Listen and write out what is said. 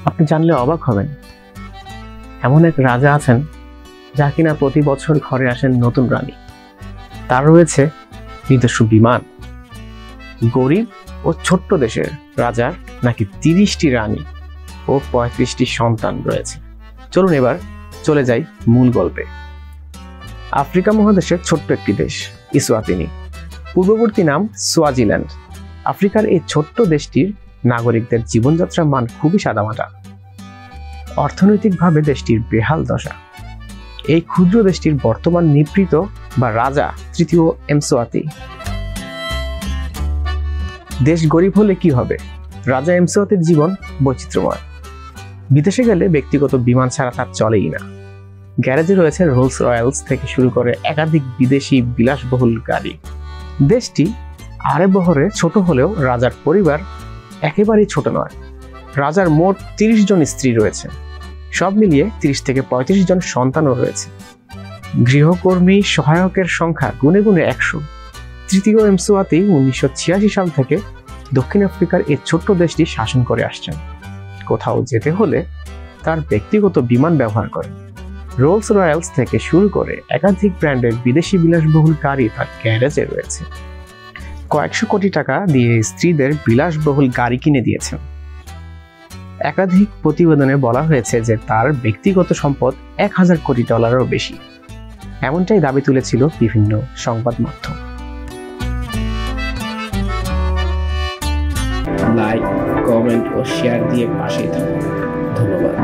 আপনি জানলে অবাক হবেন, এমন এক রাজা আছেন যা কিনা প্রতি বছর ঘরে আসেন নতুন রানী। তার রয়েছে নিজস্ব বিমান। গরিব ও ছোট্ট দেশের রাজার নাকি 30টি রানী ও 35টি সন্তান রয়েছে। চলুন এবার চলে যাই মূল গল্পে। আফ্রিকা মহাদেশের ছোট্ট একটি দেশ ইসওয়াতিনি, পূর্ববর্তী নাম সোয়াজিল্যান্ড। আফ্রিকার এই ছোট্ট দেশটির নাগরিকদের জীবনযাত্রার মান খুবই সাদামাটা। অর্থনৈতিকভাবে দেশটির বেহাল দশা। এই ক্ষুদ্র দেশটির বর্তমান নিবৃত বা রাজা তৃতীয় এমসোয়াতি। দেশ গরিব হলে কি হবে? রাজা এমসোয়াতির জীবন বৈচিত্র্যময়। বিদেশে গেলে ব্যক্তিগত বিমান ছাড়া তার চলেই না। গ্যারেজে রয়েছে রোলস রয়্যালস থেকে শুরু করে একাধিক বিদেশি বিলাসবহুল গাড়ি। দেশটি আড়ে বহরে ছোট হলেও রাজার পরিবার একেবারেই ছোট নয়। রাজার মোট 30 জন স্ত্রী রয়েছে। সব মিলিয়ে 30 থেকে 35 জন সন্তানও রয়েছে। গৃহকর্মী সহায়কের সংখ্যা গুনে গুনে 100। তৃতীয় এমসোয়াতি 1986 সাল থেকে দক্ষিণ আফ্রিকার এই ছোট্ট দেশটি শাসন করে আসছেন। কোথাও যেতে হলে তার ব্যক্তিগত বিমান ব্যবহার করেন। রোলস রয়্যালস থেকে শুরু করে একাধিক ব্র্যান্ডের বিদেশি বিলাসবহুল গাড়ি তার গ্যারেজে রয়েছে। কয়েকশো কোটি টাকা দিয়ে স্ত্রীদের বিলাসবহুল গাড়ি কিনে দিয়েছেন। একাধিক প্রতিবেদনে বলা হয়েছে যে তার ব্যক্তিগত সম্পদ 1000 কোটি ডলারেরও বেশি। এমনটাই দাবি তুলেছিল বিভিন্ন সংবাদ মাধ্যম। লাইক, কমেন্ট ও শেয়ার দিয়ে পাশেই থাকুন। ধন্যবাদ।